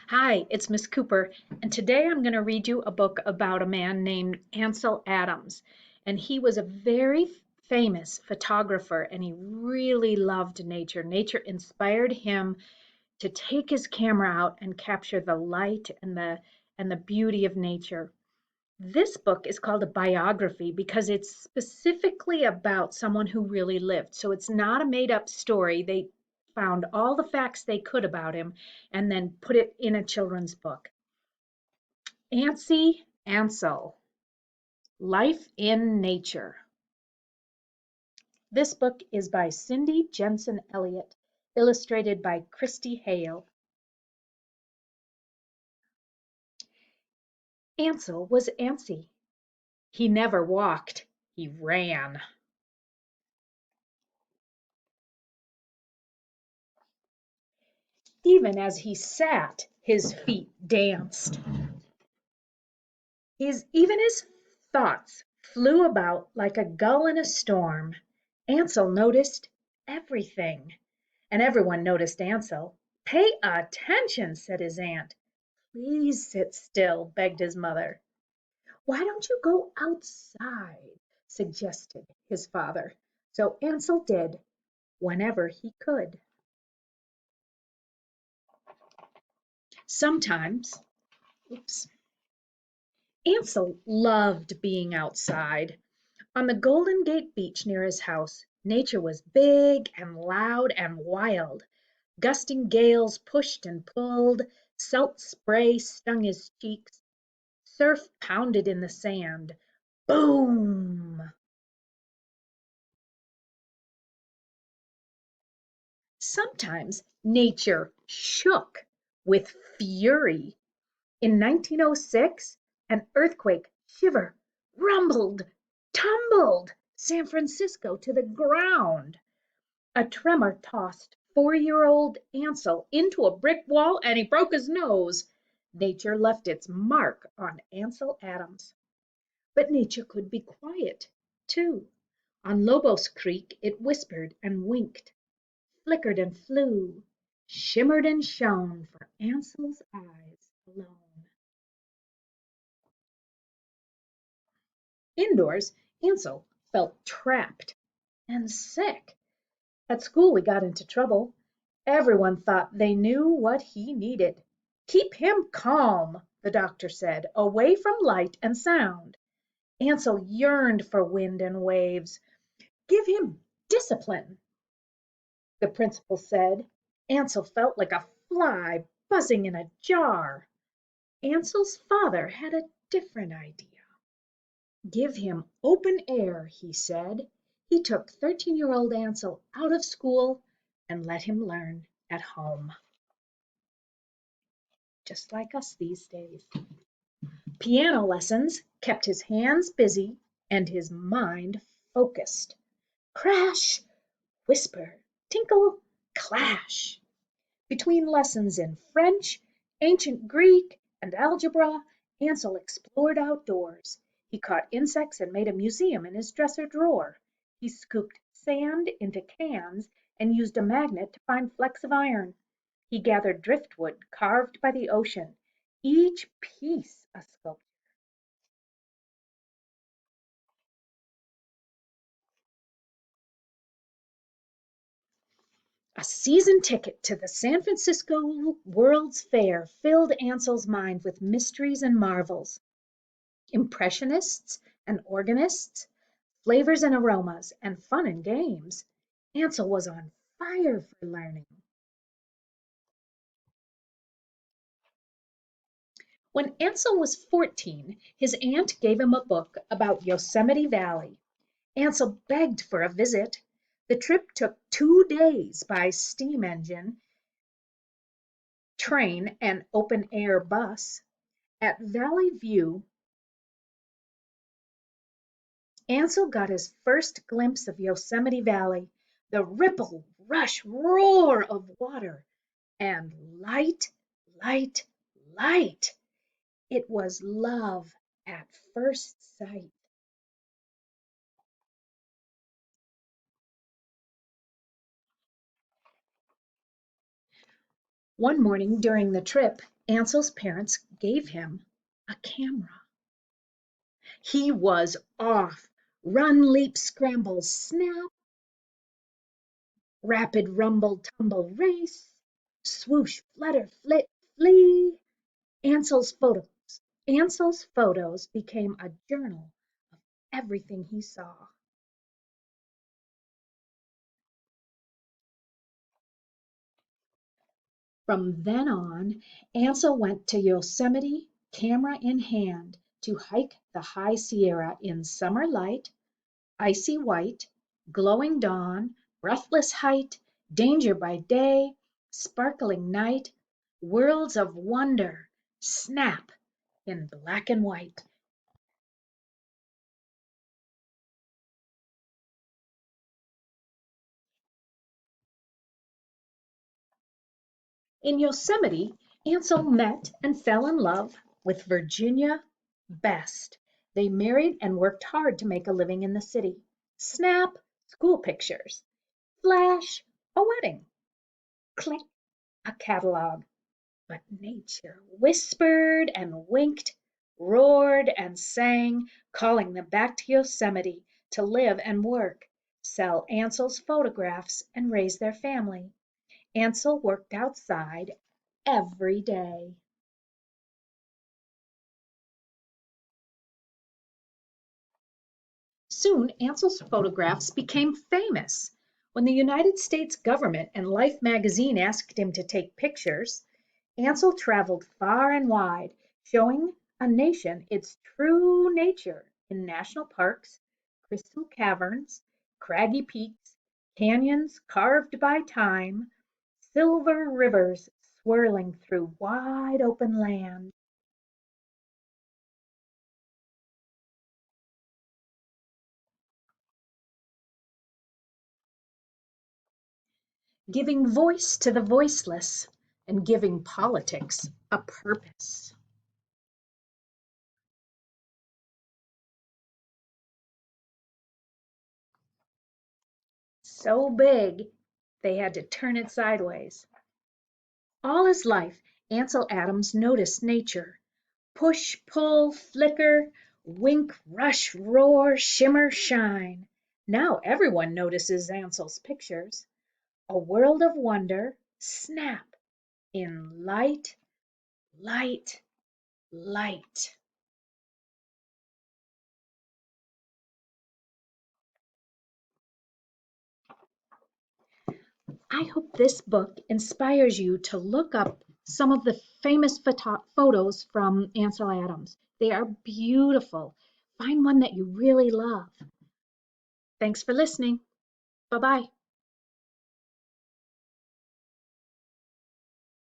Hi, it's Miss Cooper, and today I'm going to read you a book about a man named Ansel Adams. And he was a very famous photographer, and he really loved nature. Nature inspired him to take his camera out and capture the light and the beauty of nature. This book is called a biography because it's specifically about someone who really lived. So it's not a made up story. They found all the facts they could about him and then put it in a children's book. Antsy Ansel, Life in Nature. This book is by Cindy Jensen Elliott, illustrated by Christy Hale. Ansel was antsy. He never walked, he ran. Even as he sat, his feet danced. Even his thoughts flew about like a gull in a storm. Ansel noticed everything, and everyone noticed Ansel. "Pay attention," said his aunt. "Please sit still," begged his mother. "Why don't you go outside?" suggested his father. So Ansel did, whenever he could. Sometimes, oops, Ansel loved being outside. On the Golden Gate beach near his house, nature was big and loud and wild. Gusting gales pushed and pulled, salt spray stung his cheeks, surf pounded in the sand. Boom! Sometimes nature shook with fury. In 1906, an earthquake shiver, rumbled, tumbled San Francisco to the ground. A tremor tossed 4-year-old Ansel into a brick wall and he broke his nose. Nature left its mark on Ansel Adams. But nature could be quiet, too. On Lobos Creek it whispered and winked, flickered and flew, shimmered and shone for Ansel's eyes alone. Indoors, Ansel felt trapped and sick. At school he got into trouble. Everyone thought they knew what he needed. "Keep him calm," the doctor said, "away from light and sound." Ansel yearned for wind and waves. "Give him discipline," the principal said. Ansel felt like a fly buzzing in a jar. Ansel's father had a different idea. "Give him open air," he said. He took 13-year-old Ansel out of school and let him learn at home, just like us these days. Piano lessons kept his hands busy and his mind focused. Crash, whisper, tinkle, clash. Between lessons in French, ancient Greek, and algebra, Ansel explored outdoors. He caught insects and made a museum in his dresser drawer. He scooped sand into cans and used a magnet to find flecks of iron. He gathered driftwood carved by the ocean, each piece a sculpture. A season ticket to the San Francisco World's Fair filled Ansel's mind with mysteries and marvels. Impressionists and organists, flavors and aromas, and fun and games. Ansel was on fire for learning. When Ansel was 14, his aunt gave him a book about Yosemite Valley. Ansel begged for a visit. The trip took 2 days by steam engine, train, and open air bus. At Valley View, Ansel got his first glimpse of Yosemite Valley, the ripple, rush, roar of water, and light, light, light. It was love at first sight. One morning during the trip, Ansel's parents gave him a camera. He was off. Run, leap, scramble, snap, rapid rumble, tumble, race, swoosh, flutter, flit, flee. Ansel's photos. Ansel's photos became a journal of everything he saw. From then on, Ansel went to Yosemite, camera in hand, to hike the High Sierra in summer light, icy white, glowing dawn, breathless height, danger by day, sparkling night, worlds of wonder, snap in black and white. In Yosemite, Ansel met and fell in love with Virginia Best. They married and worked hard to make a living in the city. Snap, school pictures. Flash, a wedding. Click, a catalog. But nature whispered and winked, roared and sang, calling them back to Yosemite to live and work, sell Ansel's photographs, and raise their family. Ansel worked outside every day. Soon Ansel's photographs became famous. When the United States government and Life magazine asked him to take pictures, Ansel traveled far and wide, showing a nation its true nature in national parks, crystal caverns, craggy peaks, canyons carved by time, silver rivers swirling through wide open land. Giving voice to the voiceless and giving politics a purpose. So big, they had to turn it sideways. All his life, Ansel Adams noticed nature. Push, pull, flicker, wink, rush, roar, shimmer, shine. Now everyone notices Ansel's pictures. A world of wonder, snap, in light, light, light. I hope this book inspires you to look up some of the famous photos from Ansel Adams. They are beautiful. Find one that you really love. Thanks for listening. Bye bye.